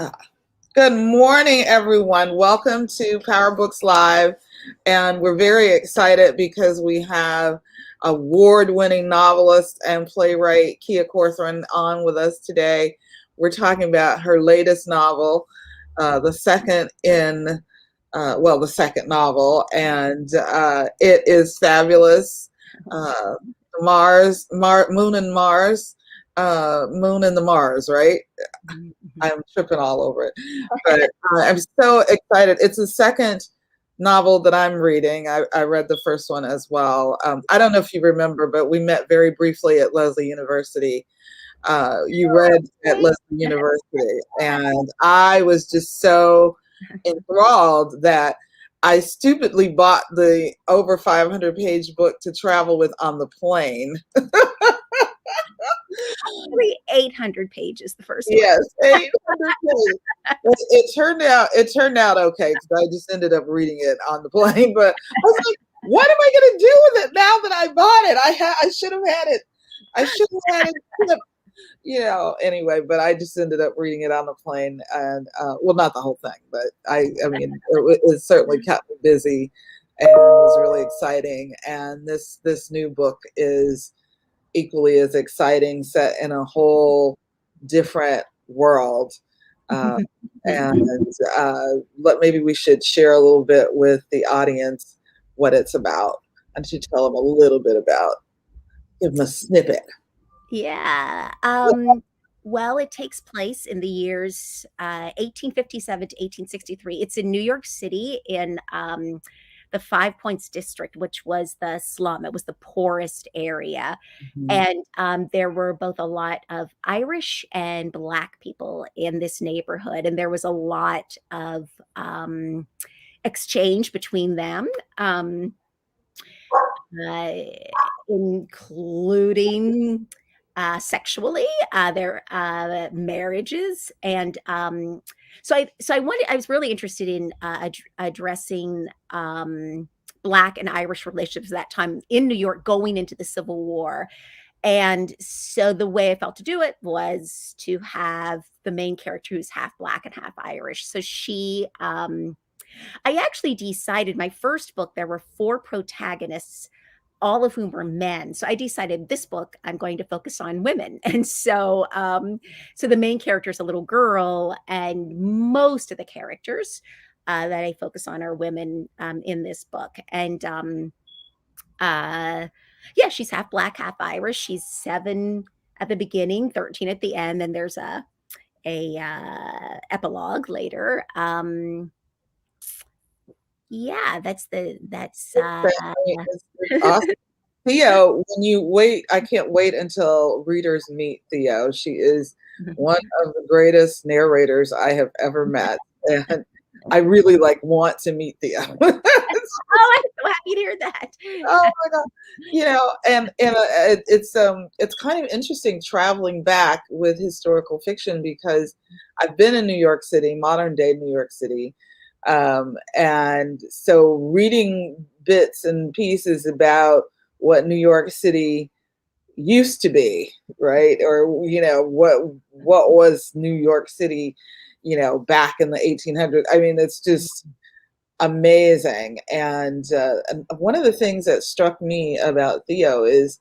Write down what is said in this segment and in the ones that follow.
Uh, Good morning, everyone. Welcome to Power Books Live. And we're very excited because we have award-winning novelist and playwright Kia Corthron on with us today. We're talking about her latest novel, the second the second novel, and it is fabulous. Uh, Moon and Mars, Moon and the Mars, right? I'm tripping all over it, but I'm so excited. It's the second novel that I'm reading. I read the first one as well. I don't know if you remember, but we met very briefly at Lesley University. You read at Lesley University, and I was just so enthralled that I stupidly bought the over 500-page book to travel with on the plane. Actually, 800 pages, the first one. Yes, 800 pages. It turned out okay because I just ended up reading it on the plane. But I was like, what am I going to do with it now that I bought it? I should have had it. I should have had it. Anyway, but I just ended up reading it on the plane, and well, not the whole thing, but I mean, it certainly kept me busy and was really exciting. And this new book is equally as exciting, set in a whole different world. And maybe we should share a little bit with the audience what it's about. I should tell them a little bit about, give them a snippet. Yeah. Well, it takes place in the years 1857 to 1863. It's in New York City in the Five Points district, which was the slum. It was the poorest area. Mhm. And there were both a lot of Irish and Black people in this neighborhood. And there was a lot of exchange between them, including sexually, their marriages. And I was really interested in addressing Black and Irish relationships at that time in New York going into the Civil War. And so the way I felt to do it was to have the main character who's half Black and half Irish. So I actually decided my first book, there were 4 protagonists, all of whom were men. So I decided this book, I'm going to focus on women. And so the main character is a little girl, and most of the characters that I focus on are women in this book. And she's half Black, half Irish. She's 7 at the beginning, 13 at the end. And there's a epilogue later. That's Awesome. Theo, when you wait, I can't wait until readers meet Theo. She is one of the greatest narrators I have ever met, and I really want to meet Theo. Oh, I'm so happy to hear that. Oh my God. And it's kind of interesting traveling back with historical fiction because I've been in New York City, modern day New York City. And so reading bits and pieces about what New York City used to be, right? Or, what was New York City, back in the 1800s. I mean, it's just amazing. And one of the things that struck me about Theo is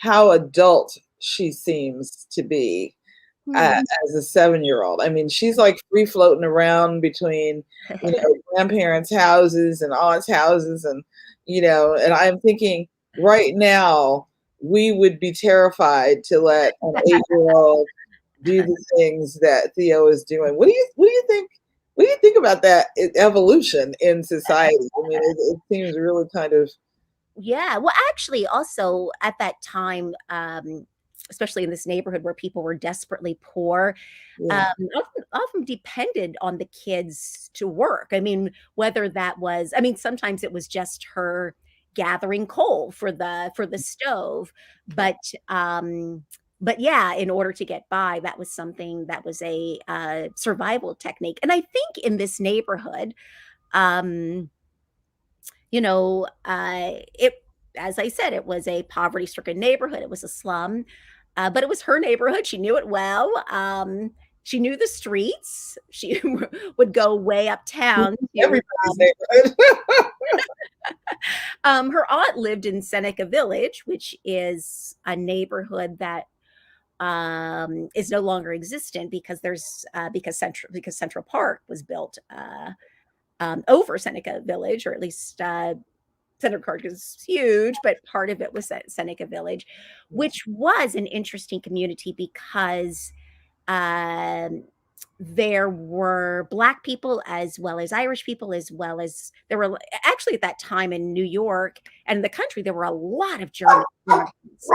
how adult she seems to be as a 7-year-old. I mean, she's like free floating around between, grandparents' houses and aunts' houses. And, and I'm thinking right now, we would be terrified to let an 8-year-old do the things that Theo is doing. What do you think? What do you think about that evolution in society? I mean, it seems really kind of. Yeah. Well, actually, also at that time, especially in this neighborhood where people were desperately poor, Yeah. often depended on the kids to work. I mean, sometimes it was just her gathering coal for the stove, but yeah, in order to get by, that was something that was a survival technique. And I think in this neighborhood, it, as I said, it was a poverty-stricken neighborhood. It was a slum, but it was her neighborhood. She knew it well. she knew the streets. She would go way uptown to, Everybody's neighborhood. her aunt lived in Seneca Village, which is a neighborhood that is no longer existent because Central Park was built over Seneca Village, or at least Central Park is huge, but part of it was at Seneca Village, which was an interesting community because there were Black people as well as Irish people, as well as there were actually at that time in New York and the country, there were a lot of German immigrants,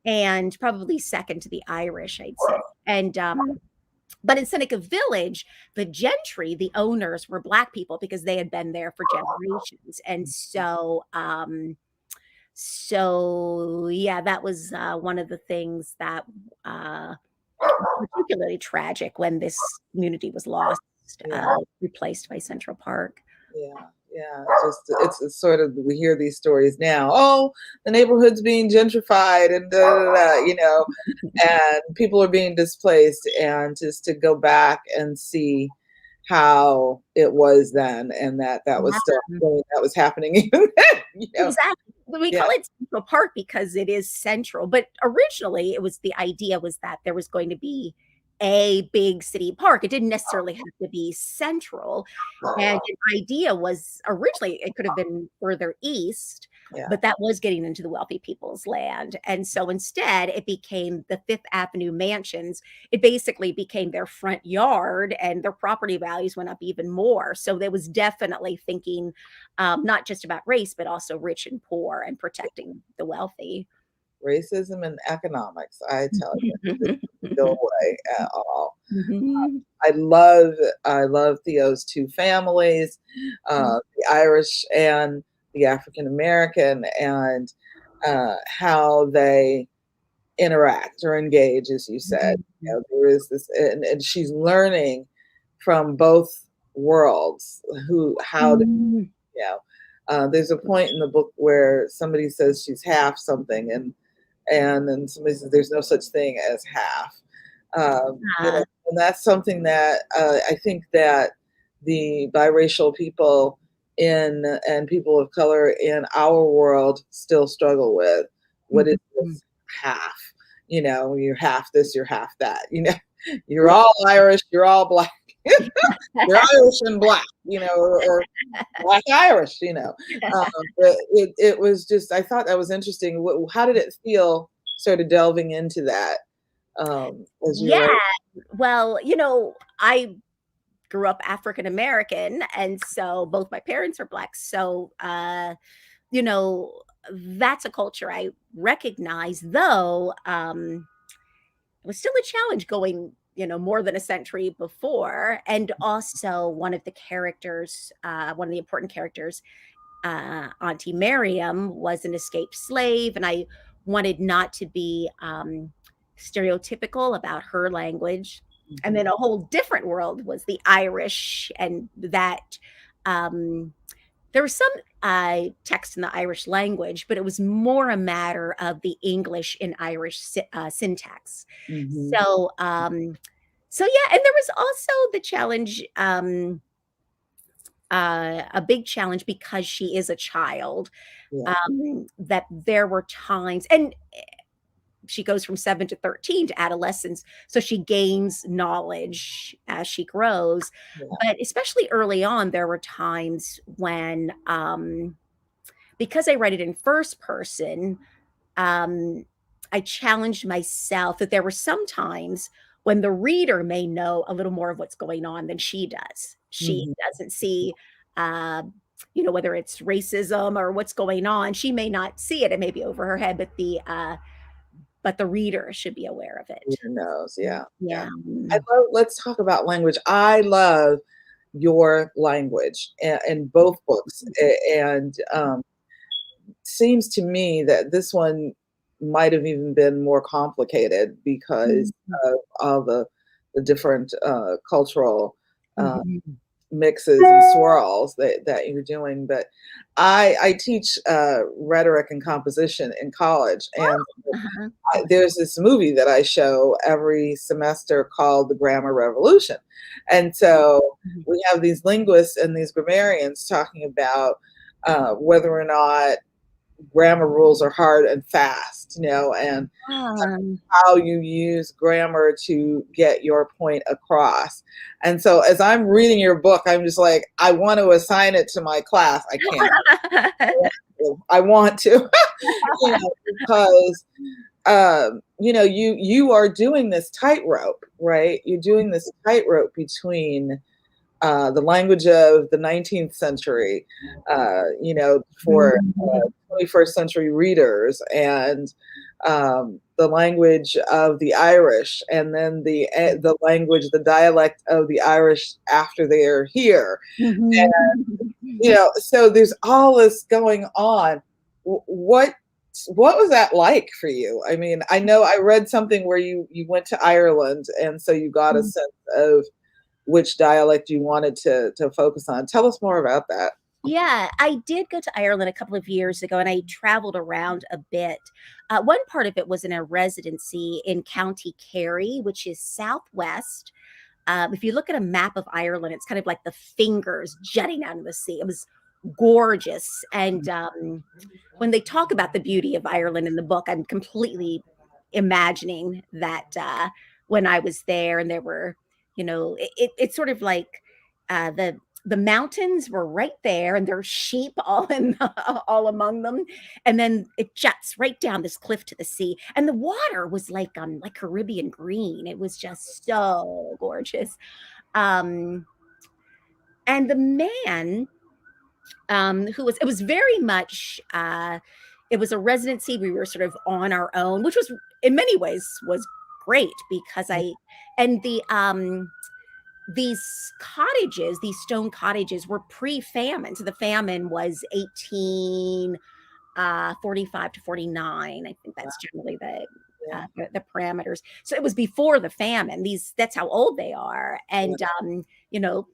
and probably second to the Irish, I'd say. And but in Seneca Village, the gentry, the owners, were Black people because they had been there for generations. And so yeah, that was one of the things that particularly tragic when this community was lost, replaced by Central Park. Yeah. It's sort of, we hear these stories now. Oh, the neighborhood's being gentrified and and people are being displaced, and just to go back and see how it was then, and that was still that was happening even then. Exactly. We call it Central Park because it is central, but originally the idea was that there was going to be a big city park. It didn't necessarily have to be central. And the idea was originally it could have been further east, but that was getting into the wealthy people's land. And so instead it became the Fifth Avenue mansions. It basically became their front yard, and their property values went up even more. So there was definitely thinking not just about race, but also rich and poor and protecting the wealthy. Racism and economics, I tell you, doesn't go away at all. I love Theo's two families, the Irish and the African American, and how they interact or engage, as you said. There is this, and she's learning from both worlds. There's a point in the book where somebody says she's half something, and then somebody says there's no such thing as half. And that's something that I think that the biracial people and people of color in our world still struggle with. What is this half? You're half this, you're half that. You're all Irish, you're all Black. You're Irish and Black, or Black Irish, but it was just, I thought that was interesting. How did it feel sort of delving into that? Well, I grew up African American, and so both my parents are Black. So, that's a culture I recognize, though it was still a challenge going more than a century before. And also one of the important characters, Auntie Miriam, was an escaped slave, and I wanted not to be stereotypical about her language. And then a whole different world was the Irish, and that there was some text in the Irish language, but it was more a matter of the English and Irish syntax. So, yeah, and there was also the challenge, a big challenge, because she is a child, that there were times, and she goes from 7 to 13 to adolescence, so she gains knowledge as she grows. But especially early on, there were times when, because I read it in first person, I challenged myself that there were some times when the reader may know a little more of what's going on than she does. She doesn't see, whether it's racism or what's going on. She may not see it. It may be over her head, but the reader should be aware of it. Reader knows, yeah. Let's talk about language. I love your language in both books, and seems to me that this one might have even been more complicated because of all the different cultural mixes and swirls that you're doing. But I teach rhetoric and composition in college, and Uh-huh. there's this movie that I show every semester called The Grammar Revolution. And so Mhm. we have these linguists and these grammarians talking about whether or not grammar rules are hard and fast, and Um, how you use grammar to get your point across. And so as I'm reading your book, I'm just like, I want to assign it to my class. I can't. I want to, because you are doing this tightrope, right? You're doing this tightrope between the language of the 19th century, for Mhm. 21st century readers, and the language of the Irish, and then the language, the dialect of the Irish after they are here. Mhm. So there's all this going on. What was that like for you? I mean, I know I read something where you went to Ireland, and so you got a sense of which dialect you wanted to focus on. Tell us more about that. Yeah, I did go to Ireland a couple of years ago, and I traveled around a bit. One part of it was in a residency in County Kerry, which is southwest. If you look at a map of Ireland, it's kind of like the fingers jutting out of the sea. It was gorgeous. And when they talk about the beauty of Ireland in the book, I'm completely imagining that when I was there, and there were, it's sort of like the mountains were right there, and there's sheep all in all among them, and then it juts right down this cliff to the sea, and the water was like Caribbean green. It was just so gorgeous. Um, and the man who was, it was very much it was a residency. We were sort of on our own, which was in many ways was great because I and these cottages, these stone cottages, were pre-famine. So the famine was 1845 to 49. I think that's generally Yeah, the parameters. So it was before the famine. That's how old they are, yeah, and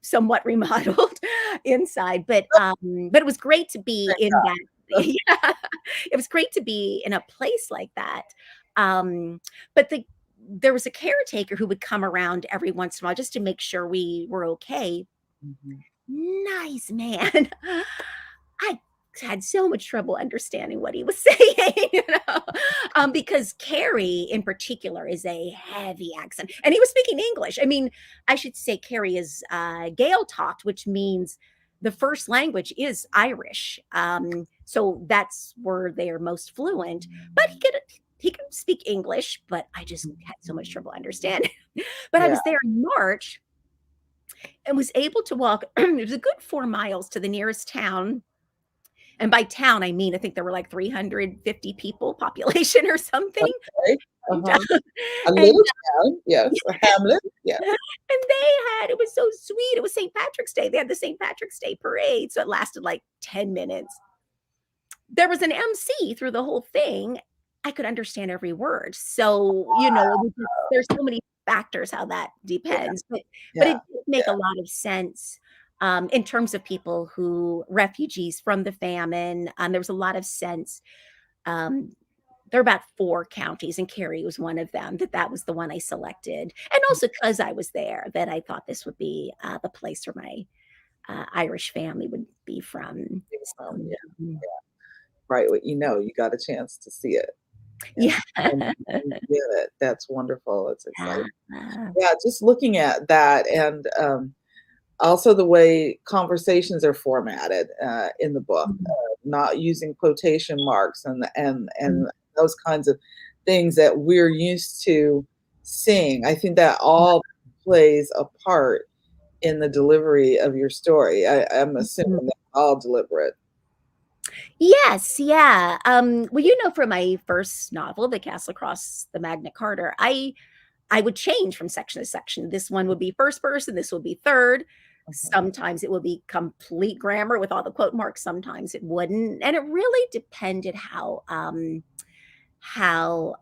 somewhat remodeled inside. But it was great to be in that. Yeah, it was great to be in a place like that. Um, but there was a caretaker who would come around every once in a while just to make sure we were okay. Mhm. Nice man. I had so much trouble understanding what he was saying, because Carrie in particular is a heavy accent, and he was speaking English. I mean, I should say Carrie is Gael talked, which means the first language is Irish. So that's where they are most fluent. But he could speak English, but I just had so much trouble understanding. But I Yeah. was there in March and was able to walk. It was a good 4 miles to the nearest town, and by town, I mean, I think there were like 350 people population or something. Okay. And, Uh-huh. A and, little town, yes. A hamlet, yeah. and they had, it was so sweet. It was St. Patrick's Day. They had the St. Patrick's Day parade. So it lasted like 10 minutes. There was an MC through the whole thing. I could understand every word. So, there's so many factors how that Yeah, depends. But yeah, it did make a yeah. lot of sense in terms of people who refugees from the famine. There was a lot of sense. Um, there are about 4 counties, and Kerry was one of them. That was the one I selected, and also because I was there, that I thought this would be the place where my Irish family would be from. So, Yeah, mm, right, what you got a chance to see it yeah. and get it. That's wonderful, it's exciting. Yeah. Yeah, just looking at that, and also the way conversations are formatted in the book, Mhm. not using quotation marks Mhm. and those kinds of things that we're used to seeing. I think that all plays a part in the delivery of your story. I'm Mhm. assuming that's all deliberate. Yes, yeah. Well, from my first novel, The Castle Across the Magna Carta, I would change from section to section. This one would be first person, this would be third. Mhm. Sometimes it would be complete grammar with all the quote marks, sometimes it wouldn't. And it really depended how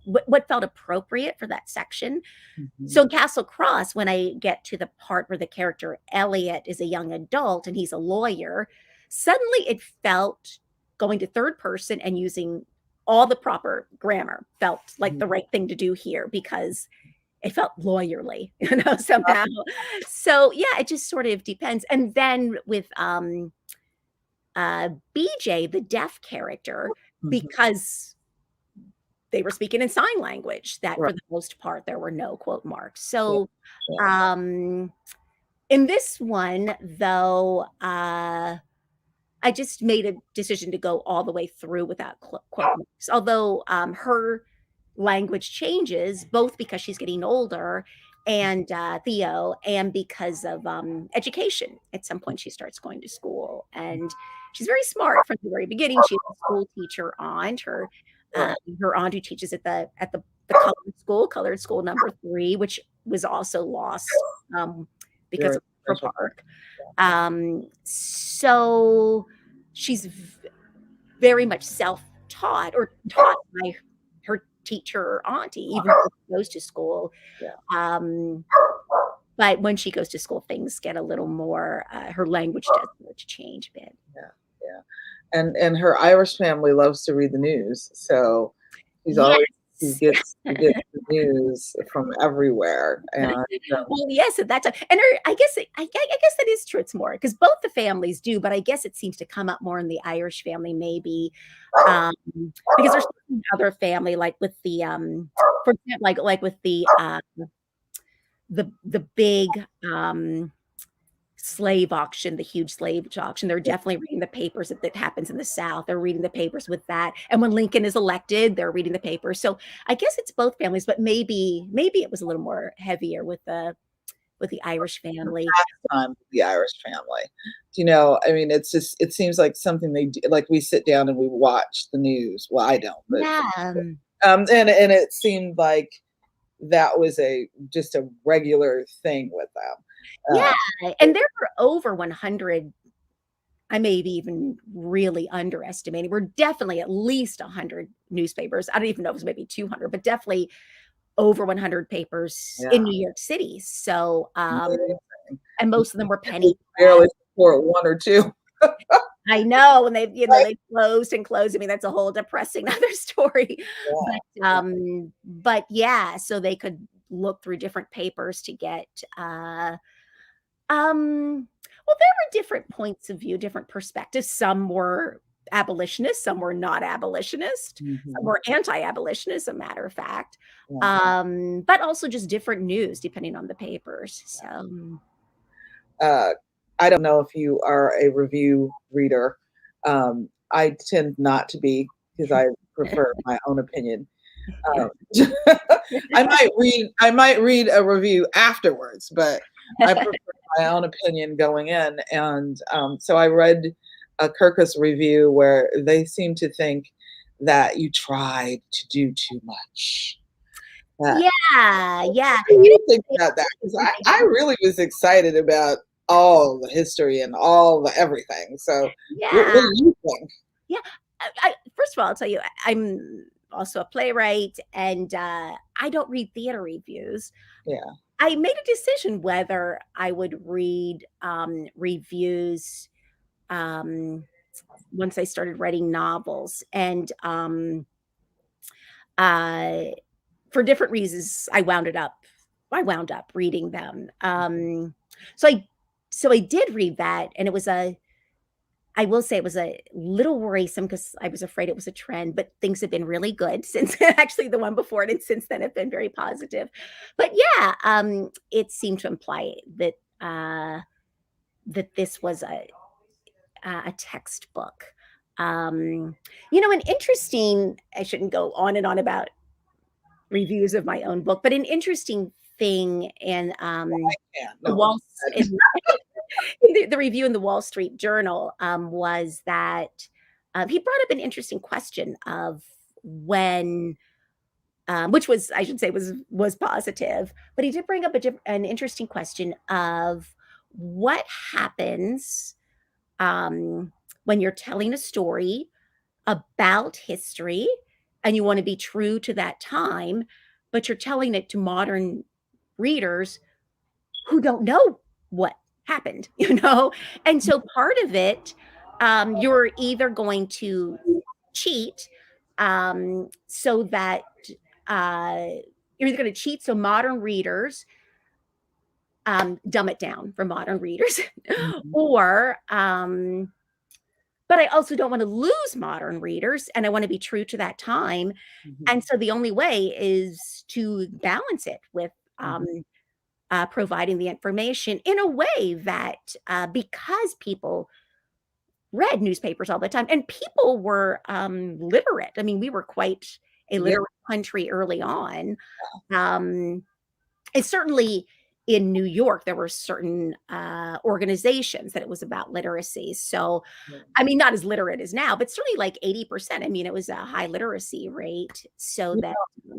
what felt appropriate for that section. Mhm. So in Castle Cross, when I get to the part where the character Elliot is a young adult and he's a lawyer, suddenly it felt going to third person and using all the proper grammar felt like the Mhm. right thing to do here because it felt lawyerly, somehow. So yeah, it just sort of depends. And then with BJ, the deaf character, Mhm. because they were speaking in sign language, that Right. for the most part there were no quote marks. Yeah. So Yeah. um in this one, though, I just made a decision to go all the way through without quote marks. Although her language changes, both because she's getting older and Theo, and because of education. At some point, she starts going to school, and she's very smart from the very beginning. She has a school teacher aunt, Right. her aunt who teaches at the colored school number 3, which was also lost because Very of her special. park. So she's very much self-taught or taught by her teacher or auntie, even though she goes to school. Yeah. But when she goes to school, things get a little more, her language does start to change a bit. Yeah. Yeah. And her Irish family loves to read the news, so she's always Yes. she gets the news from everywhere, and Well, yes, at that time, and her, I guess that is true. It's more because both the families do, but I guess it seems to come up more in the Irish family, maybe um, because there's other family like with the for example, like with the big slave auction, the huge slave auction. They're definitely reading the papers that happens in the South. They're reading the papers with that. And when Lincoln is elected, they're reading the papers. So I guess it's both families, but maybe it was a little more heavier with the Irish family. time with the Irish family. You know, I mean, it's just it seems like something they do, like we sit down and we watch the news. Well, I don't, but Yeah. and it seemed like that was a just a regular thing with them. Yeah. Uh, And there were over 100. I may be even really underestimating. We're definitely at least 100 newspapers. I don't even know if it was maybe 200, but definitely over 100 papers yeah, in New York City. So, amazing. and most of them were penny Barely press. support one or two. I know, and Right? they closed and closed. I mean, that's a whole depressing other story. Yeah. But yeah, so they could look through different papers to get well, there were different points of view, different perspectives. Some were abolitionist, some were not abolitionist, some Mhm. were anti-abolitionist, as a matter of fact. Yeah. But also just different news depending on the papers. So Uh, I don't know if you are a review reader. I tend not to be because I prefer my own opinion. Um, I might read a review afterwards, but I prefer my own opinion going in. And so I read a Kirkus review where they seem to think that you tried to do too much. That yeah, yeah. what do You you think about that? Because I really was excited about all the history and all the everything. So what Yeah, do you think? yeah. First of all, I'll tell you, I'm also a playwright, and I don't read theater reviews. Yeah. I made a decision whether I would read reviews um, once I started writing novels, and uh, for different reasons, I wound up reading them. So I so I did read that, and it was a I will say it was a little worrisome because I was afraid it was a trend, but things have been really good since actually the one before it and since then have been very positive. But yeah, it seemed to imply that that this was a textbook. Um, an interesting I shouldn't go on and on about reviews of my own book, but an interesting thing in Yeah. the No. In the review in the Wall Street Journal was that he brought up an interesting question of when, which was I should say was positive, but he did bring up an interesting question of what happens um, when you're telling a story about history and you want to be true to that time, but you're telling it to modern readers who don't know what happened, you know? And so part of it, you're either going to cheat, so that uh, you're either going to cheat so modern readers dumb it down for modern readers, Mhm. or but I also don't want to lose modern readers, and I want to be true to that time. Mhm. And so the only way is to balance it with Mhm. providing the information in a way that, because people read newspapers all the time and people were literate. I mean, we were quite a Yeah. literate country early on. Um, and certainly in New York, there were certain organizations that it was about literacy. So, Yeah. I mean, not as literate as now, but certainly like 80%. I mean, it was a high literacy rate. So Yeah. that,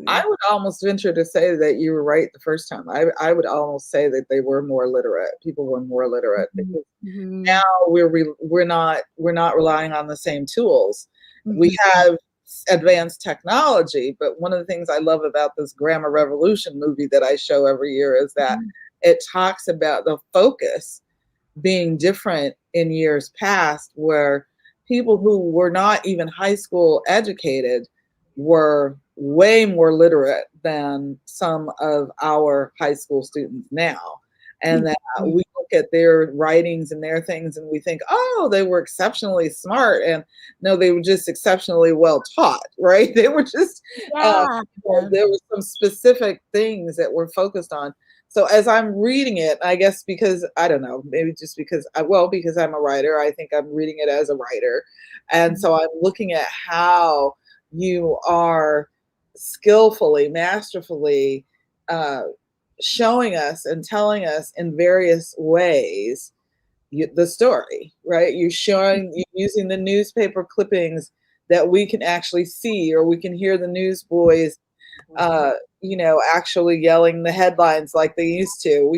I would almost venture to say that you were right the first time. I would almost say that they were more literate. People were more literate mhm, because mhm, now we're not relying on the same tools. We mhm, have advanced technology, but one of the things I love about this Grammar Revolution movie that I show every year is that mhm, it talks about the focus being different in years past, where people who were not even high school educated were way more literate than some of our high school students now. And that mhm. we look at their writings and their things and we think, oh, they were exceptionally smart. And no, they were just exceptionally well taught, right? They were just, uh, Yeah. there were some specific things that were focused on. So as I'm reading it, I guess because I don't know, maybe just because because I'm a writer, I think I'm reading it as a writer. And Mhm, so I'm looking at how you are skillfully, masterfully uh, showing us and telling us in various ways the story, right? You're using the newspaper clippings that we can actually see, or we can hear the newsboys uh, actually yelling the headlines like they used to.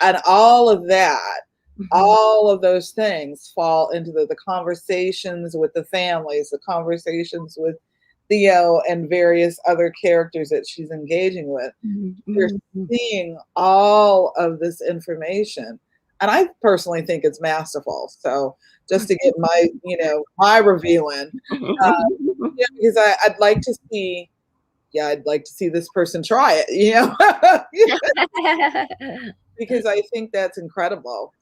And all of that, mhm, all of those things fall into the conversations with the families, the conversations with Theo and various other characters that she's engaging with. mhm, You're mhm, mhm. seeing all of this information. And I personally think it's masterful. So just to get my review in, yeah, because I'd like to see this person try it, because I think that's incredible.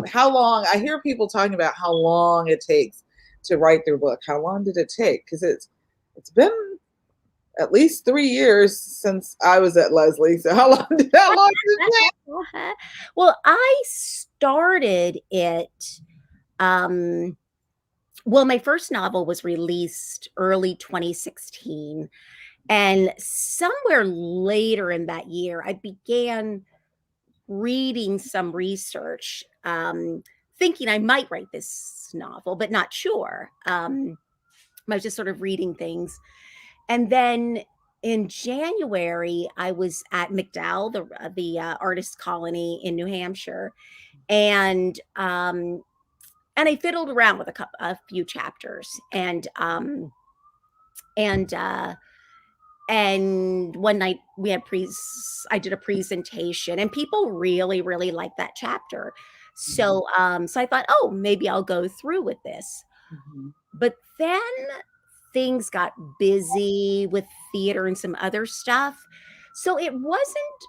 How long, I hear people talking about how long it takes to write their book. How long did it take? Because it's been at least 3 years since I was at Leslie. So how long did it take? Well, I started it, um well, my first novel was released early 2016, and somewhere later in that year, I began reading some research, thinking I might write this novel, but not sure. I was just sort of reading things. And then in January, I was at MacDowell, the artist colony in New Hampshire, and I fiddled around with a few chapters, and and one night I did a presentation, and people really, really liked that chapter. Mhm, So I thought, oh, maybe I'll go through with this. mhm, But then things got busy with theater and some other stuff. So it wasn't,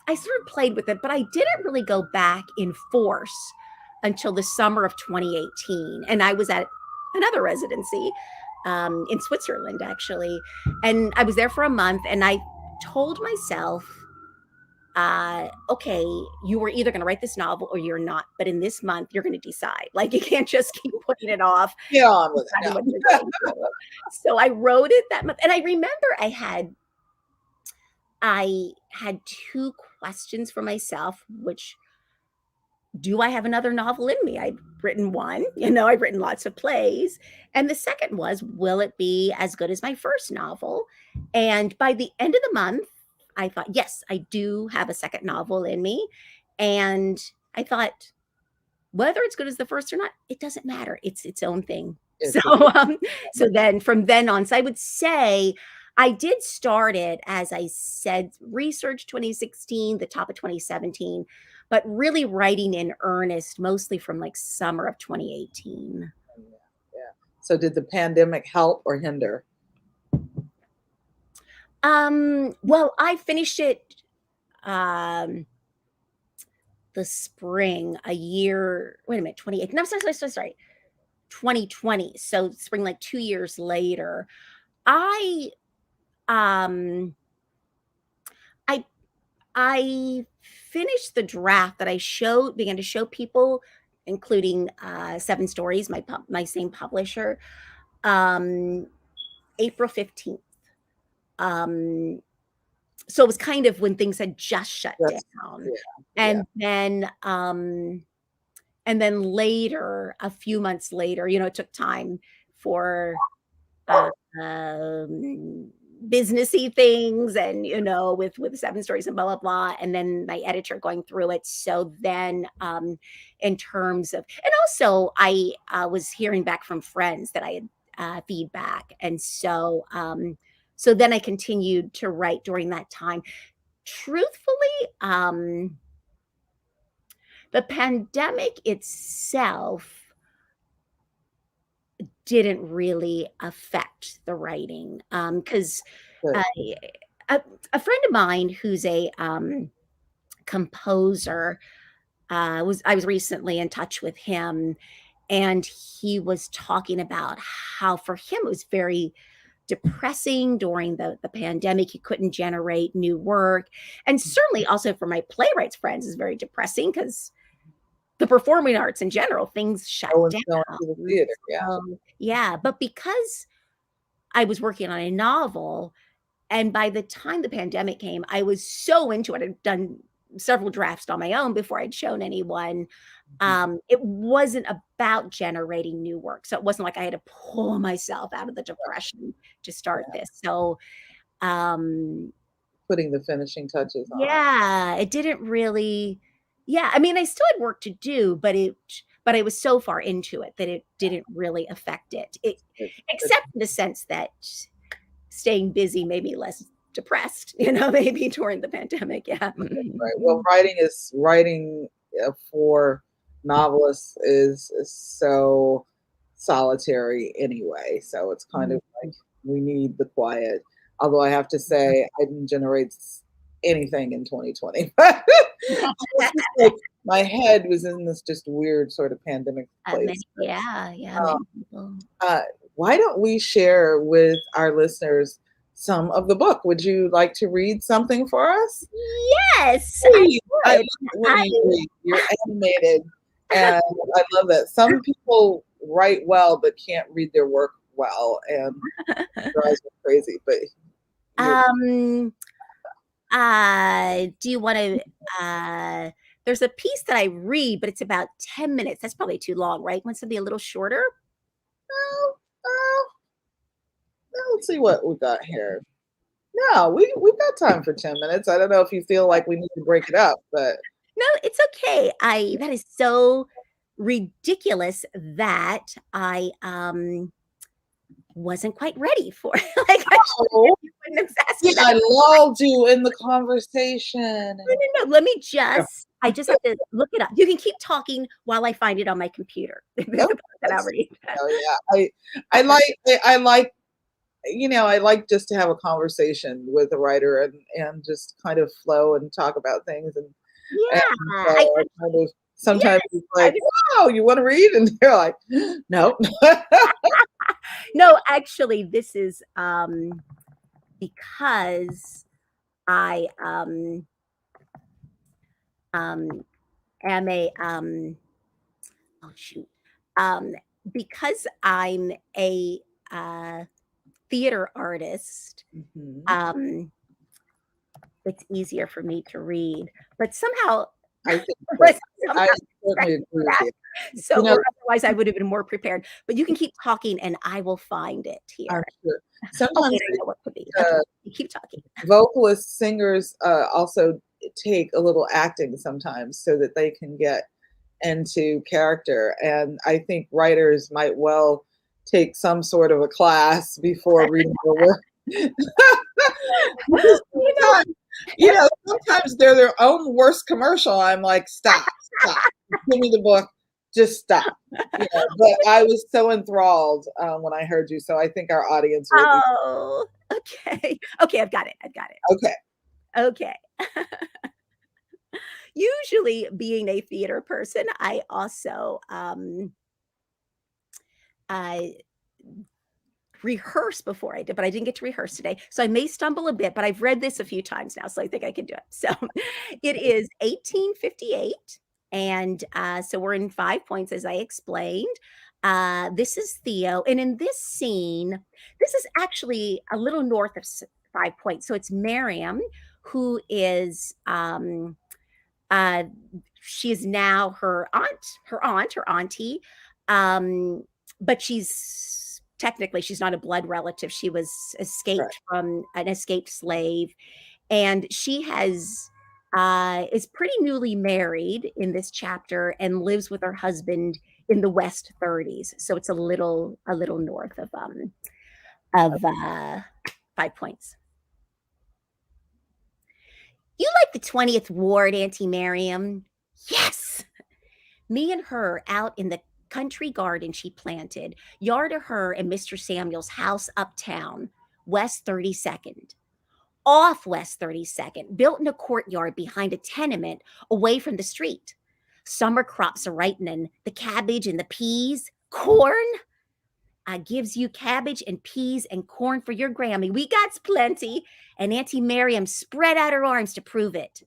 I sort of played with it, but I didn't really go back in force until the summer of 2018. And I was at another residency in Switzerland, actually. And I was there for a month, and I told myself, okay, you were either going to write this novel or you're not. But in this month, you're going to decide. Like, you can't just keep putting it off, get on with it deciding now. what you're going to do. So I wrote it that month. And I remember I had two questions for myself, which, do I have another novel in me? I'd written one, I've written lots of plays. And the second was, will it be as good as my first novel? And by the end of the month, I thought, yes, I do have a second novel in me. And I thought, whether it's good as the first or not, it doesn't matter. It's its own thing. So, It's a so then from then on, so I would say I did start it, as I said, research 2016, the top of 2017, but really writing in earnest mostly from like summer of 2018. yeah, yeah. So did the pandemic help or hinder? Well, I finished it um the spring, a year, wait a minute, 28. No, sorry, 2020. So spring, like 2 years later. I um I I finished the draft that I began to show people, including 7 Stories, my same publisher, um, April 15th. Um, so it was kind of when things had just shut That's down. yeah, yeah. And then later, a few months later, it took time for uh, businessy things, and with 7 Stories and blah blah blah, and then my editor going through it. So then, in terms of, and also I was hearing back from friends that I had feedback, and so then I continued to write during that time. Truthfully, the pandemic itself didn't really affect the writing, because Good. a friend of mine who's a composer, I was recently in touch with him, and he was talking about how for him it was very depressing during the pandemic. He couldn't generate new work, and certainly also for my playwrights friends is very depressing because the performing arts in general, things shut No one's down. going to the theater. Yeah. Yeah, but because I was working on a novel, and by the time the pandemic came, I was so into it. I'd done several drafts on my own before I'd shown anyone. It wasn't about generating new work. So it wasn't like I had to pull myself out of the depression to start this. So, Putting the finishing touches on. yeah, it didn't really, yeah, I mean, I still had work to do, but I was so far into it that it didn't really affect it. Except in the sense that staying busy made me less depressed, maybe during the pandemic. Yeah. Right. Well, writing for novelists is so solitary anyway. So it's kind of like we need the quiet. Although I have to say, I didn't generate anything in 2020. Like, my head was in this just weird sort of pandemic place. Yeah, Um, many people. why don't we share with our listeners some of the book? Would you like to read something for us? Yes, Please. I I love would. when you read. You're animated, and I love that. Some people write well but can't read their work well, and it drives me crazy. But Um, do you want to? There's a piece that I read, but it's about 10 minutes. That's probably too long, right? Want something a little shorter? well, let's see what we got here. No, we've got time for 10 minutes. I don't know if you feel like we need to break it up, but No, it's okay. That is so ridiculous that I wasn't quite ready for. Like I oh, wouldn't have asked me yeah, I that. lulled you in the conversation. No. Let me I just have to look it up. You can keep talking while I find it on my computer. Nope, That I'll read. yeah, I like I like just to have a conversation with a writer and just kind of flow and talk about things and Yeah. so I kind of sometimes it's like, I- wow, you want to read? And they're like, no. no, actually, this is because I um am a oh shoot. Um because I'm a theater artist, Mhm. it's easier for me to read. But somehow I think but I somehow certainly agree with you. so, You know, or otherwise I would have been more prepared. But you can keep talking and I will find it I'm here. sure. Oh, Sometimes wait, I know what could be. Okay, uh, you keep talking. vocalists, singers also take a little acting sometimes so that they can get into character. And I think writers might well take some sort of a class before reading the work. You know, Sometimes they're their own worst commercial. I'm like, stop, stop, give me the book, just stop. But I was so enthralled when I heard you, so I think our audience will be oh, okay. Okay, I've got it. I've got it. okay. Okay. Usually, being a theater person, I also I rehearse before I did, but I didn't get to rehearse today. So I may stumble a bit, but I've read this a few times now, so I think I can do it. So it is 1858. And so we're in 5 points, as I explained. This is Theo. And in this scene, this is actually a little north of 5 points. So it's Miriam, who is uh, she is now her auntie. But she's not a blood relative. She was escaped from an escaped slave, and she is pretty newly married in this chapter and lives with her husband in the West 30s. So it's a little north of 5 points. You like the 20th Ward, Auntie Miriam? Yes. Me and her out in the country garden she planted, yard of her and Mr. Samuel's house uptown, West 32nd. Off West 32nd, built in a courtyard behind a tenement away from the street. Summer crops are ripening, the cabbage and the peas, corn. I gives you cabbage and peas and corn for your Grammy. We got plenty. And Auntie Miriam spread out her arms to prove it.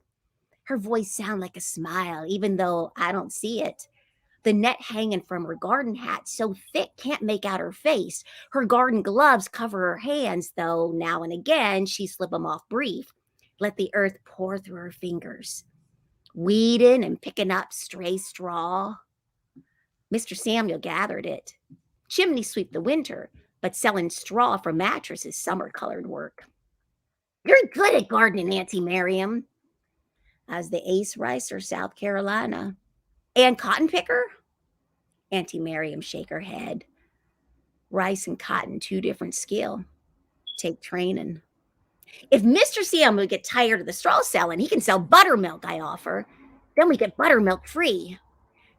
Her voice sound like a smile, even though I don't see it. The net hanging from her garden hat so thick can't make out her face. Her garden gloves cover her hands, though now and again she slip 'em off brief. Let the earth pour through her fingers. Weeding and picking up stray straw. Mr. Samuel gathered it. Chimney sweep the winter, but selling straw for mattresses summer-colored work. You're good at gardening, Auntie Miriam. As the ace ricer, South Carolina. And cotton picker? Auntie Miriam shake her head. Rice and cotton, two different skill. Take training. If Mr. Samuel would get tired of the straw selling, he can sell buttermilk, I offer. Then we get buttermilk free.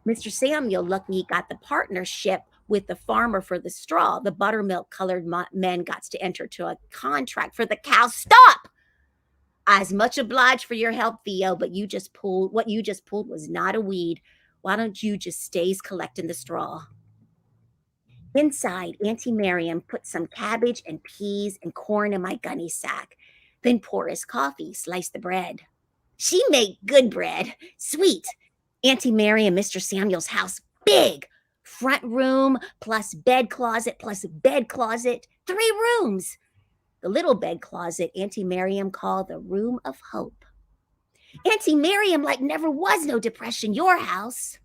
Mr. Samuel lucky he got the partnership with the farmer for the straw. The buttermilk colored men got to enter to a contract for the cow. Stop! I's much obliged for your help, Theo, but what you just pulled was not a weed. Why don't you just stays collecting the straw? Inside, Auntie Miriam put some cabbage and peas and corn in my gunny sack. Then pour his coffee, slice the bread. She make good bread, sweet. Auntie Miriam, Mr. Samuel's house, big. Front room plus bed closet, 3 rooms. The little bed closet Auntie Miriam called the room of hope. Auntie Miriam, like never was no depression, your house.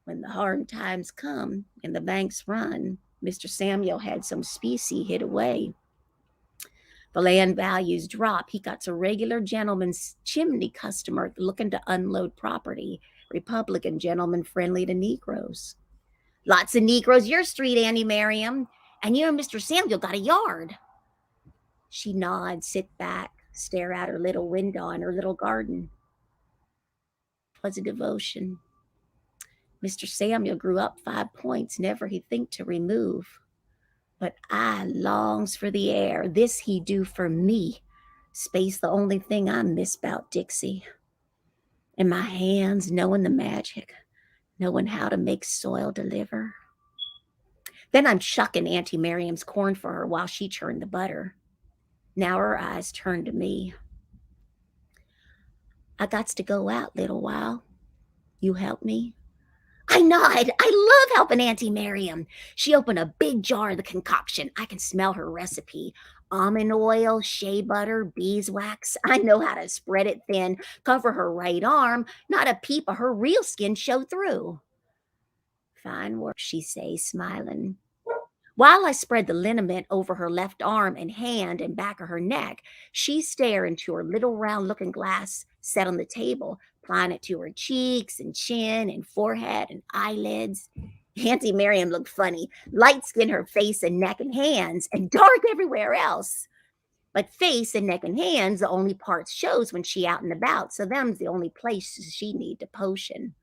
When the hard times come and the banks run, Mr. Samuel had some specie hid away. The land values drop. He got a regular gentleman's chimney customer looking to unload property. Republican gentleman friendly to Negroes. Lots of Negroes your street, Auntie Miriam. And you and Mr. Samuel got a yard. She nods, sit back, stare out her little window in her little garden. 'Twas a devotion. Mr. Samuel grew up 5 points, never he think to remove. But I longs for the air, this he do for me. Space the only thing I miss 'bout Dixie. And my hands knowing the magic, knowing how to make soil deliver. Then I'm shucking Auntie Miriam's corn for her while she churned the butter. Now her eyes turn to me. I gots to go out little while. You help me? I nod. I love helping Auntie Miriam. She opened a big jar of the concoction. I can smell her recipe. Almond oil, shea butter, beeswax. I know how to spread it thin, cover her right arm, not a peep of her real skin show through. Fine work, she says, smiling. While I spread the liniment over her left arm and hand and back of her neck, she stared into her little round looking glass set on the table, applying it to her cheeks and chin and forehead and eyelids. Auntie Miriam looked funny, light skin her face and neck and hands, and dark everywhere else. But face and neck and hands, the only parts shows when she out and about, so them's the only places she need to potion.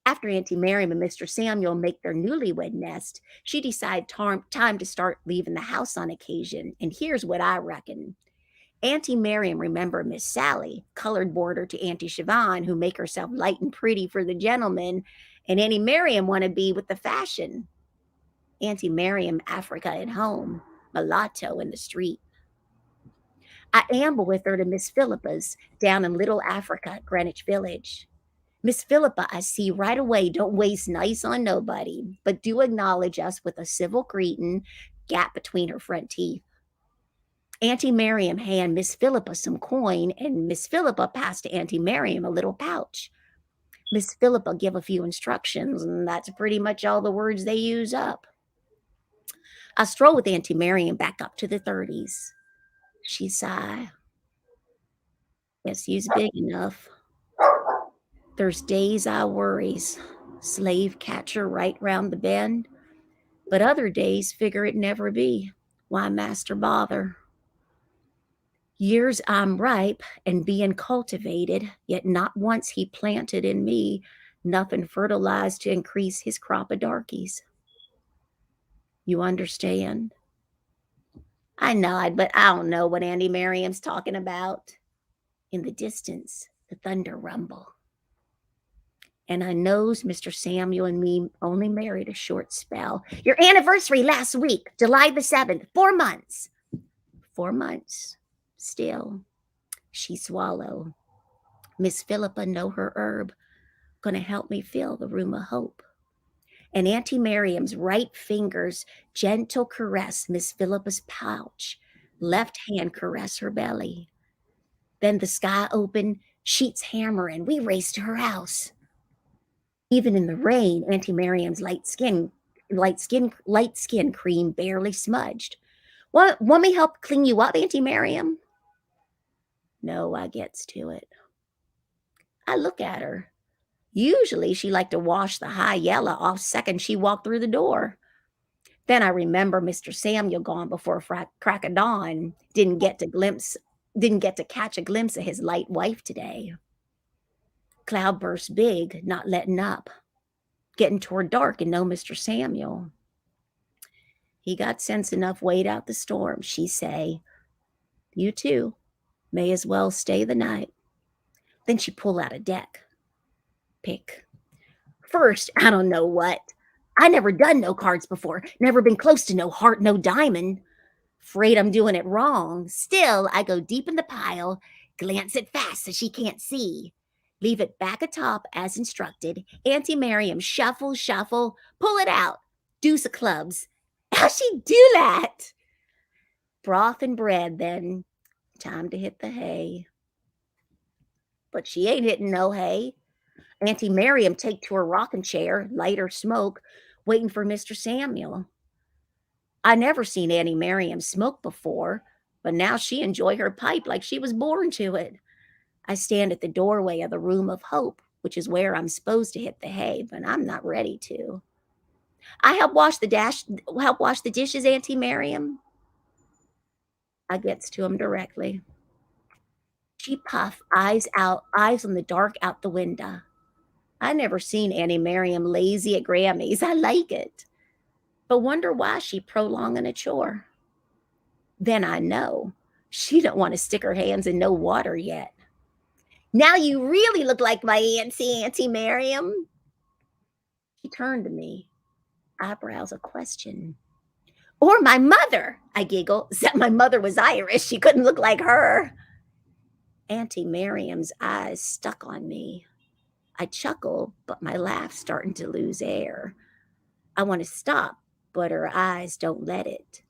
After Auntie Miriam and Mr. Samuel make their newlywed nest, she decide time to start leaving the house on occasion, and here's what I reckon. Auntie Miriam remember Miss Sally, colored boarder to Auntie Siobhan, who make herself light and pretty for the gentlemen, and Auntie Miriam want to be with the fashion. Auntie Miriam, Africa at home, mulatto in the street. I amble with her to Miss Philippa's down in Little Africa, Greenwich Village. Miss Philippa, I see right away, don't waste nice on nobody, but do acknowledge us with a civil greeting, gap between her front teeth. Auntie Miriam hand Miss Philippa some coin, and Miss Philippa passed to Auntie Miriam a little pouch. Miss Philippa give a few instructions, and that's pretty much all the words they use up. I stroll with Auntie Miriam back up to the 30s. She sigh. Guess you's big enough. There's days I worries, slave catcher right round the bend, but other days figure it never be. Why master bother? Years I'm ripe and being cultivated, yet not once he planted in me nothing fertilized to increase his crop of darkies. You understand? I nod, but I don't know what Auntie Miriam's talking about. In the distance, the thunder rumble. And I knows Mr. Samuel and me only married a short spell. Your anniversary last week, July the 7th, 4 months. 4 months. Still, she swallow. Miss Philippa know her herb. Gonna help me fill the room of hope. And Auntie Miriam's right fingers gentle caress Miss Philippa's pouch. Left hand caress her belly. Then the sky open, sheets hammering. We race to her house. Even in the rain, Auntie Miriam's light skin cream barely smudged. Want me help clean you up, Auntie Miriam? No, I gets to it. I look at her. Usually she liked to wash the high yellow off second she walked through the door. Then I remember Mr. Samuel gone before crack of dawn. Didn't get to catch a glimpse of his light wife today. Cloudburst big, not letting up. Getting toward dark and no Mr. Samuel. He got sense enough wait out the storm, she say. You too. May as well stay the night. Then she pull out a deck. Pick. First, I don't know what. I never done no cards before. Never been close to no heart, no diamond. Afraid I'm doing it wrong. Still, I go deep in the pile, glance it fast so she can't see. Leave it back atop as instructed. Auntie Miriam shuffle, pull it out. Deuce of clubs. How'd she do that? Broth and bread then. Time to hit the hay. But she ain't hitting no hay. Auntie Miriam take to her rocking chair, light her smoke, waiting for Mr. Samuel. I never seen Auntie Miriam smoke before, but now she enjoy her pipe like she was born to it. I stand at the doorway of the room of hope, which is where I'm supposed to hit the hay, but I'm not ready to. I help wash the dishes, Auntie Miriam. I gets to him directly. She puff, eyes on the dark out the window. I never seen Auntie Miriam lazy at Grammys. I like it. But wonder why she prolonging a chore. Then I know she don't want to stick her hands in no water yet. Now you really look like my Auntie Miriam. She turned to me, eyebrows a question. Or my mother, I giggle, except my mother was Irish. She couldn't look like her. Auntie Miriam's eyes stuck on me. I chuckle, but my laugh's starting to lose air. I want to stop, but her eyes don't let it.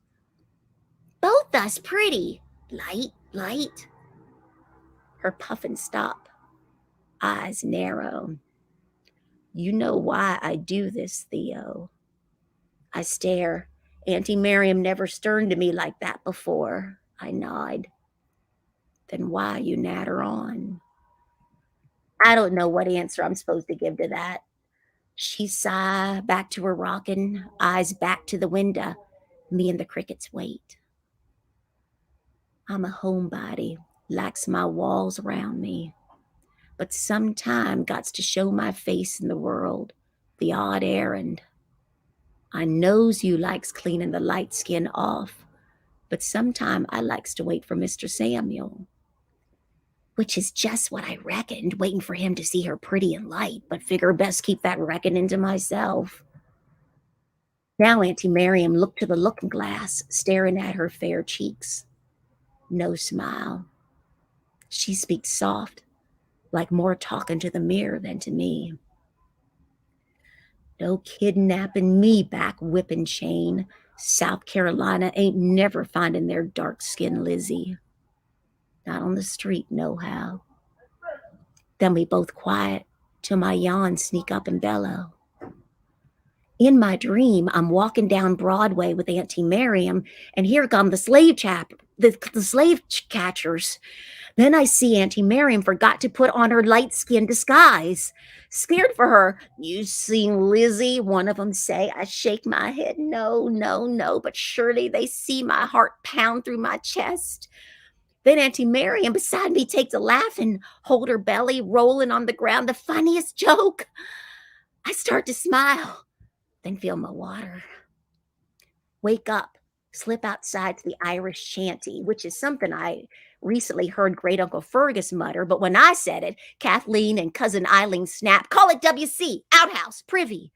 Both us pretty. Light. Her puffin' stop. Eyes narrow. You know why I do this, Theo. I stare. Auntie Miriam never sterned to me like that before. I nod. Then why you natter on? I don't know what answer I'm supposed to give to that. She sigh back to her rockin', eyes back to the window. Me and the crickets wait. I'm a homebody, likes my walls around me, but sometime gots to show my face in the world, the odd errand. I knows you likes cleaning the light skin off, but sometime I likes to wait for Mr. Samuel. Which is just what I reckoned, waiting for him to see her pretty and light, but figure best keep that reckoning to myself. Now Auntie Miriam looked to the looking glass, staring at her fair cheeks. No smile. She speaks soft, like more talking to the mirror than to me. No kidnapping me back whipping chain. South Carolina ain't never finding their dark-skinned Lizzie. Not on the street, nohow. Then we both quiet till my yawns sneak up and bellow. In my dream, I'm walking down Broadway with Auntie Miriam, and here come the slave catchers. Then I see Auntie Miriam forgot to put on her light-skinned disguise. Scared for her. You seen Lizzie? One of them say. I shake my head. No, no, no. But surely they see my heart pound through my chest. Then Auntie Miriam beside me takes a laugh and hold her belly rolling on the ground. The funniest joke. I start to smile, then feel my water. Wake up, slip outside to the Irish shanty, which is something I recently heard Great Uncle Fergus mutter, but when I said it, Kathleen and Cousin Eileen snapped, call it WC, outhouse, privy.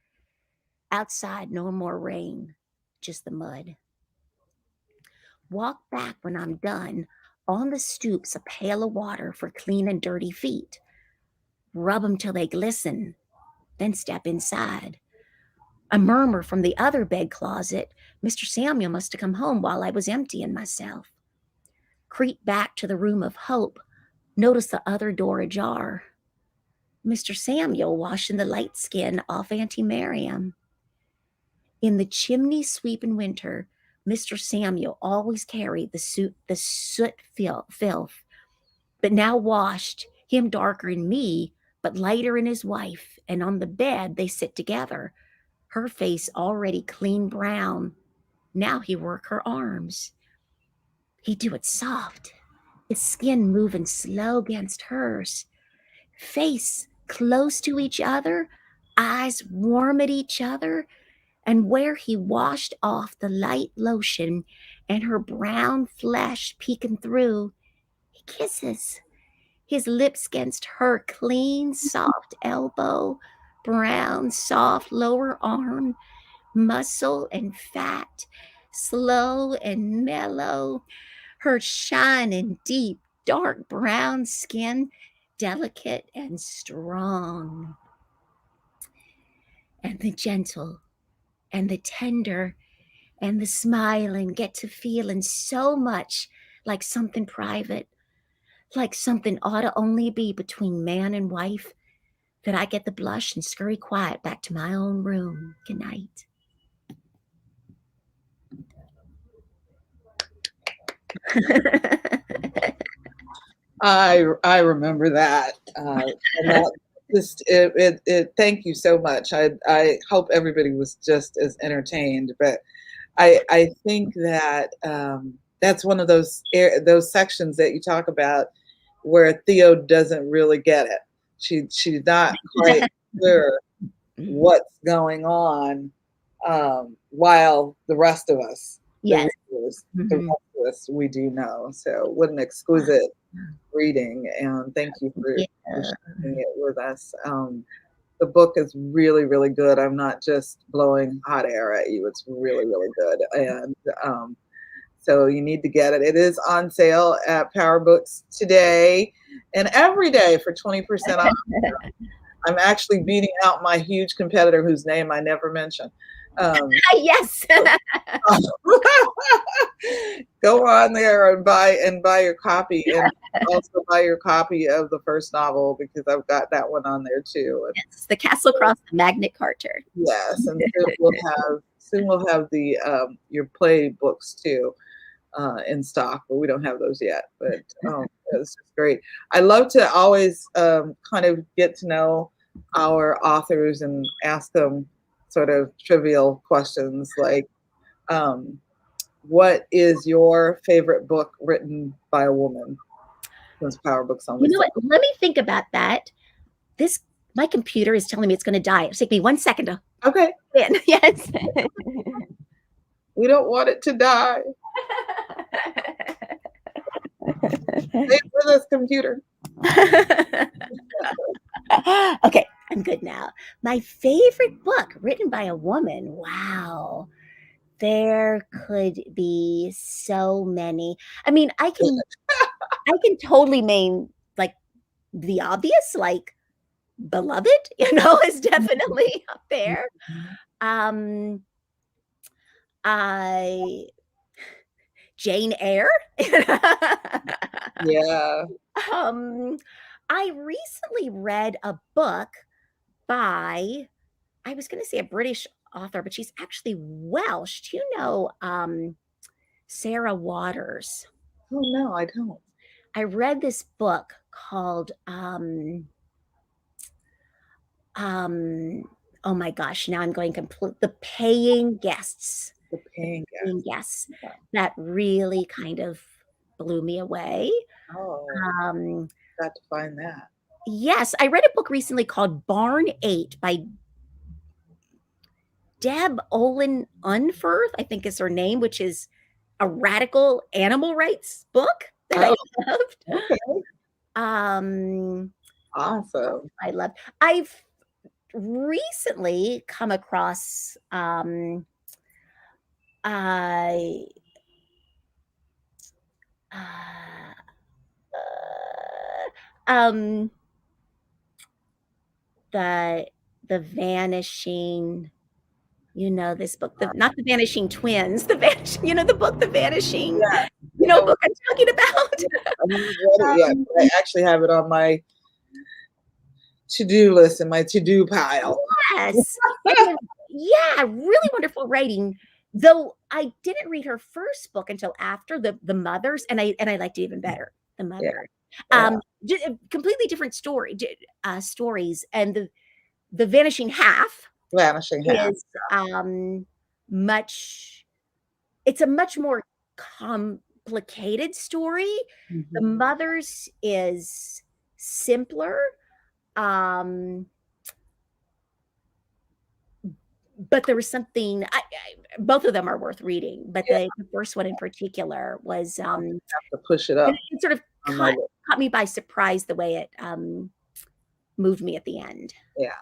Outside, no more rain, just the mud. Walk back when I'm done. On the stoops, a pail of water for clean and dirty feet. Rub them till they glisten, then step inside. A murmur from the other bed closet. Mr. Samuel must have come home while I was emptying myself. Creep back to the room of hope. Notice the other door ajar. Mr. Samuel washing the light skin off Auntie Miriam. In the chimney sweep in winter, Mr. Samuel always carried the soot filth, but now washed, him darker in me, but lighter in his wife, and on the bed they sit together, her face already clean brown. Now he work her arms. He do it soft, his skin moving slow against hers, face close to each other, eyes warm at each other, and where he washed off the light lotion and her brown flesh peeking through, he kisses, his lips against her clean, soft elbow, brown, soft lower arm, muscle and fat, slow and mellow, her shining, deep, dark brown skin, delicate and strong. And the gentle and the tender and the smiling get to feeling so much like something private, like something ought to only be between man and wife, that I get the blush and scurry quiet back to my own room. Good night. I remember that. And that just it thank you so much. I hope everybody was just as entertained, but I think that that's one of those sections that you talk about where Theo doesn't really get it. She's not quite sure what's going on, while the rest of us, Yes. the rest of us, we do know. So what an exquisite reading, and thank you for sharing it with us. The book is really, really good. I'm not just blowing hot air at you. It's really, really good. And so you need to get it. It is on sale at Powher Books today and every day for 20% off. I'm actually beating out my huge competitor whose name I never mention. Yes. Go on there and buy your copy, and also buy your copy of the first novel, because I've got that one on there too. Yes, The Castle Across the Magnet Carter. Yes, and soon we'll have the your play books too in stock, but we don't have those yet. But it's just great. I love to always kind of get to know our authors and ask them sort of trivial questions like, what is your favorite book written by a woman? Since Power Books only You know said. what? Let me think about that. My computer is telling me it's going to die. It'll take me 1 second to Okay. in. Yes. We don't want it to die. Stay with us, computer. Okay, I'm good now. My favorite book written by a woman. Wow. There could be so many. I mean, I can totally name like the obvious, like Beloved, is definitely up there. I Jane Eyre. Yeah. I recently read a book by, I was going to say a British author, but she's actually Welsh. Do you know Sarah Waters? Oh no, I don't. I read this book called oh my gosh, now I'm going complete The Paying Guests. The Paying Guests. Yes. Yeah. That really kind of blew me away. Oh, got to find that. Yes, I read a book recently called Barn 8 by Deb Olin Unferth, I think is her name, which is a radical animal rights book that I loved. Okay. Awesome. I love. I've recently come across the Vanishing, this book, not The Vanishing Twins, the book The Vanishing, book I'm talking about. Yeah, I actually have it on my to-do list in my to-do pile. Yes. Yeah, really wonderful writing. Though I didn't read her first book until after the Mothers, and I liked it even better. The Mother. Yeah. Completely different stories, and the Vanishing Half. Is it's a much more complicated story. Mm-hmm. The Mothers is simpler. But there was something, both of them are worth reading, but the first one in particular was have to push it up. It sort of caught me by surprise the way it moved me at the end. Yeah.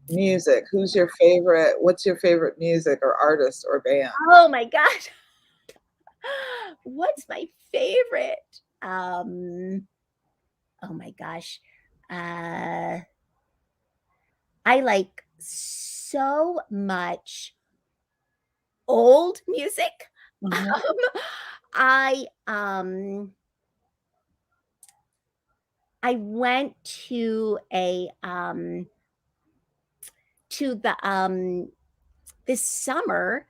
Music. Who's your favorite? What's your favorite music or artist or band? Oh my gosh. What's my favorite? Oh my gosh. I like so much old music. Mm-hmm. I went to this summer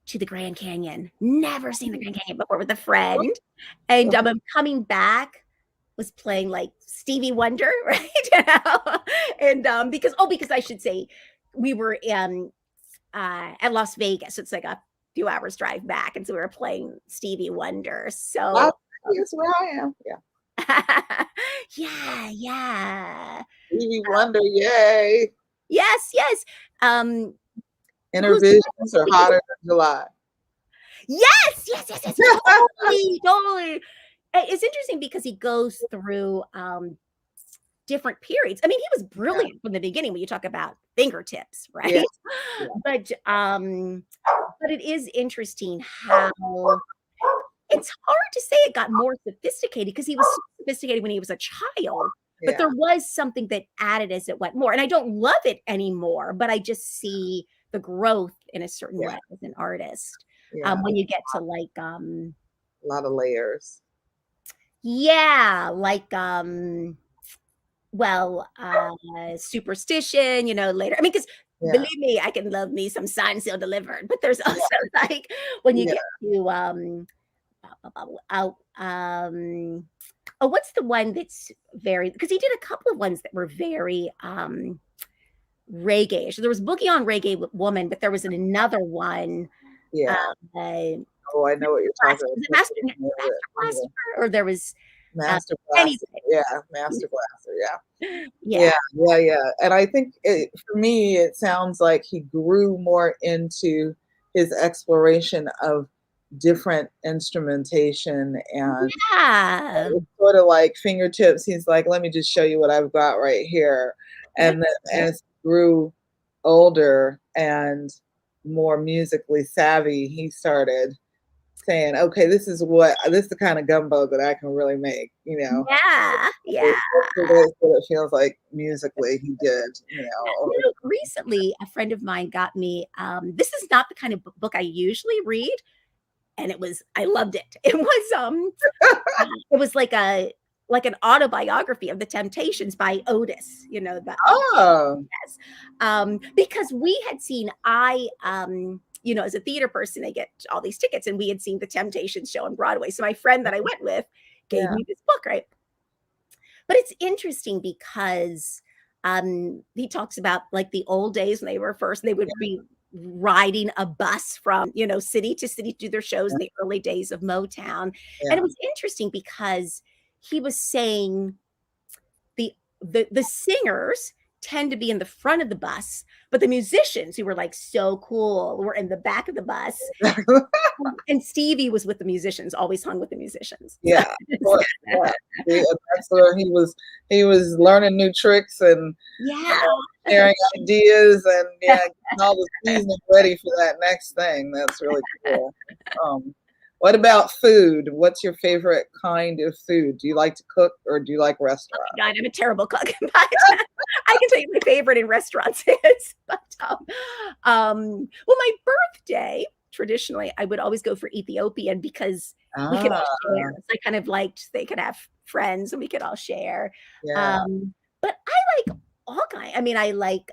to the Grand Canyon. Never seen the Grand Canyon before with a friend, and I'm coming back. Was playing like Stevie Wonder, right? And because I should say we were in at Las Vegas. It's like a few hours drive back, and so we were playing Stevie Wonder. So that's where I am. Yeah. yeah. Stevie Wonder, yay! Yes. Inner Visions or Hotter Than July. Yes. Totally. It's interesting because he goes through different periods. I mean, he was brilliant from the beginning when you talk about fingertips, right? Yeah. But it is interesting how it's hard to say it got more sophisticated because he was so sophisticated when he was a child. But there was something that added as it went more. And I don't love it anymore, but I just see the growth in a certain way as an artist. When you get to like a lot of layers. Yeah, like Superstition, later. I mean, because believe me, I can love me some Signed, Sealed, Delivered, but there's also like when you get to Oh, what's the one that's very, because he did a couple of ones that were very reggae. So there was Boogie on Reggae Woman, but there was another one. Yeah. Uh, Oh, I know what you're talking about. was it Master Blaster? Or there was Master anyway. Blaster. Yeah, Master Blaster. Yeah. Yeah. Yeah. And I think for me, it sounds like he grew more into his exploration of different instrumentation, and Yeah. it's sort of like fingertips. He's like, let me just show you what I've got right here. And then as he grew older and more musically savvy, he started saying, okay, this is the kind of gumbo that I can really make, you know. Yeah. That's what it feels like musically he did, you know. Recently a friend of mine got me, this is not the kind of book I usually read, and I loved it. It was like an autobiography of the Temptations by Otis, you know, because we had seen, you know, as a theater person, I get all these tickets, and we had seen the Temptations show on Broadway. So my friend that I went with gave me this book, right? But it's interesting because he talks about like the old days when they were first, they would be riding a bus from, you know, city to city to do their shows in the early days of Motown. And it was interesting because he was saying the singers tend to be in the front of the bus, but the musicians who were like so cool were in the back of the bus. And Stevie was with the musicians, always hung with the musicians. Yeah. That's where he was learning new tricks and sharing ideas and getting all the seasoning ready for that next thing. That's really cool. What about food? What's your favorite kind of food? Do you like to cook or do you like restaurants? Oh my God, I'm a terrible cook. But I can tell you my favorite in restaurants is. But well, my birthday, traditionally, I would always go for Ethiopian because we could all share. So I kind of liked they could have friends and we could all share. Yeah. But I like all kinds. I mean, I like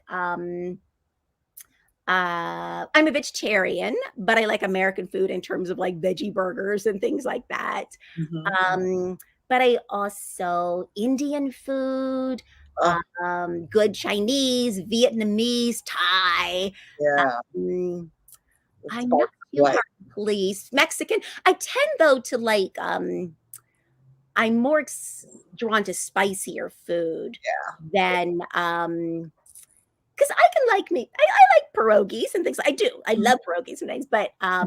I'm a vegetarian, but I like American food in terms of like veggie burgers and things like that. But I also Indian food, good Chinese, Vietnamese, Thai. Yeah. I'm not too hard to please. Mexican. I tend though to like I'm more drawn to spicier food than because I can like me. I like pierogies and things. I do. I love pierogies and things, but I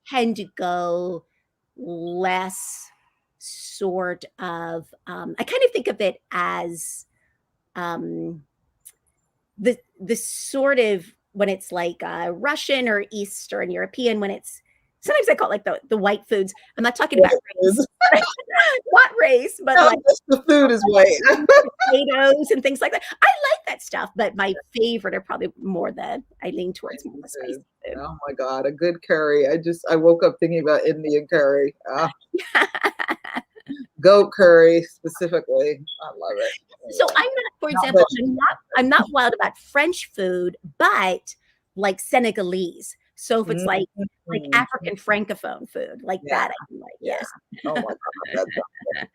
tend to go less sort of. I kind of think of it as the sort of when it's like Russian or Eastern European. When it's sometimes I call it like the white foods. I'm not talking about race, not race, but like the food is white. Potatoes and things like that. I like that stuff, but my favorite are probably more I lean towards more the spicy food. Oh my God, a good curry. I woke up thinking about Indian curry. Goat curry specifically. I love it. So I'm not, for example, I'm not wild about French food, but like Senegalese. So if it's like African francophone food, like that, I can like, yes. Oh my God, that's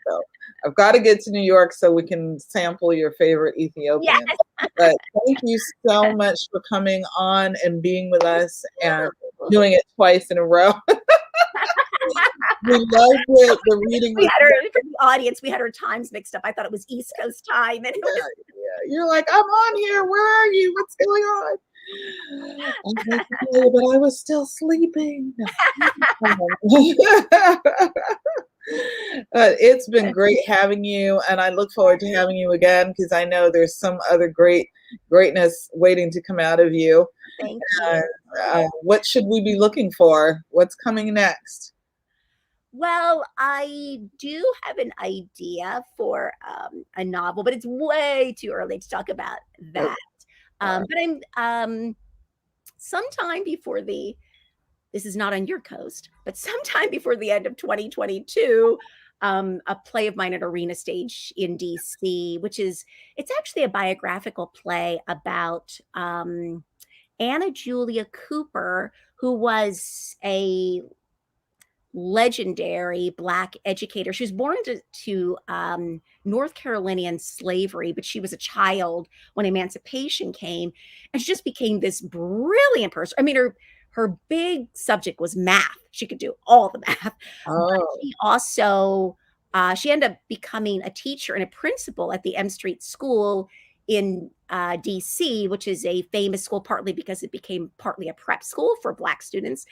so, I've got to get to New York so we can sample your favorite Ethiopian. Yes. But thank you so much for coming on and being with us and doing it twice in a row. We loved it. The reading. We had for the audience, we had our times mixed up. I thought it was East Coast time, and you're like, I'm on here. Where are you? What's going on? But I was still sleeping. It's been great having you, and I look forward to having you again because I know there's some other greatness waiting to come out of you. Thank you. What should we be looking for? What's coming next? Well, I do have an idea for a novel, but it's way too early to talk about that. But I'm sometime before this is not on your coast, but sometime before the end of 2022, a play of mine at Arena Stage in DC, it's actually a biographical play about Anna Julia Cooper, who was a legendary Black educator. She was born to North Carolinian slavery, but she was a child when emancipation came, and she just became this brilliant person. I mean, her big subject was math. She could do all the math. But Oh, she also she ended up becoming a teacher and a principal at the M Street School in DC, which is a famous school partly because it became partly a prep school for Black students.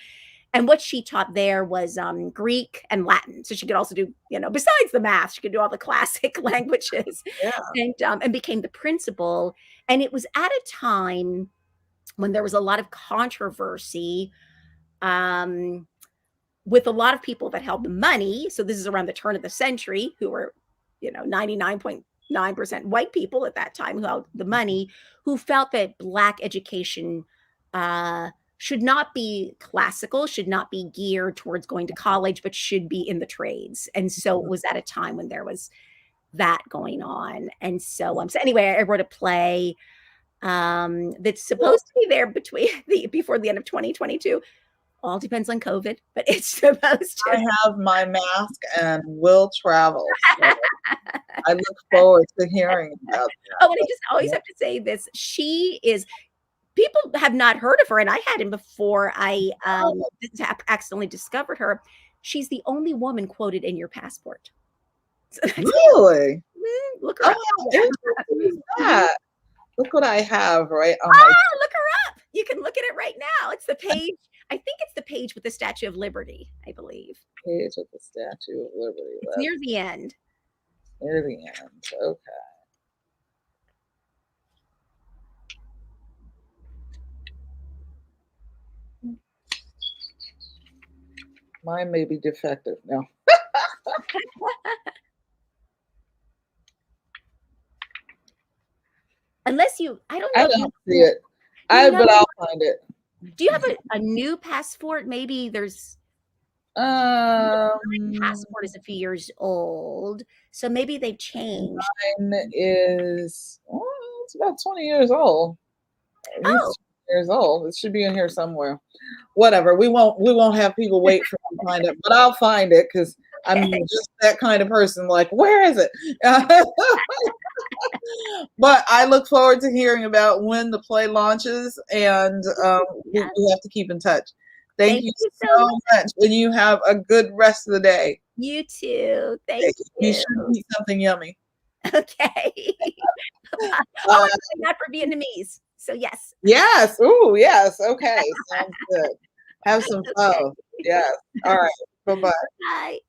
And what she taught there was Greek and Latin. So she could also do, besides the math, she could do all the classic languages, yeah. and became the principal. And it was at a time when there was a lot of controversy with a lot of people that held the money. So this is around the turn of the century, who were, 99.9% white people at that time who held the money, who felt that Black education should not be classical, should not be geared towards going to college, but should be in the trades. And so it was at a time when there was that going on. And so, anyway, I wrote a play that's supposed to be there before the end of 2022. All depends on COVID, but it's supposed to. I have my mask and will travel. So I look forward to hearing about that. Oh, and I just always have to say this. She is, people have not heard of her, and I hadn't before I accidentally discovered her. She's the only woman quoted in your passport. So Really? Look her up. That. Look what I have right on my. Look her up. You can look at it right now. It's the page. I think it's the page with the Statue of Liberty, I believe. Page with the Statue of Liberty. It's near the end. Near the end. Okay. Mine may be defective. No. Unless I don't know. I don't see it. But I'll find it. Do you have a new passport? Maybe there's. My passport is a few years old, so maybe they've changed. Mine is it's about 20 years old. At least 20 years old. It should be in here somewhere. Whatever. We won't have people wait for me to find it, but I'll find it because I'm just that kind of person. Like, where is it? But I look forward to hearing about when the play launches, and we have to keep in touch. Thank you so much. And you have a good rest of the day. You too. Thank you. You should eat something yummy. Okay. Not for Vietnamese. So yes. Yes. Ooh, yes. Okay. Sounds good. Have some fun. Yes. All right. Bye-bye. Bye.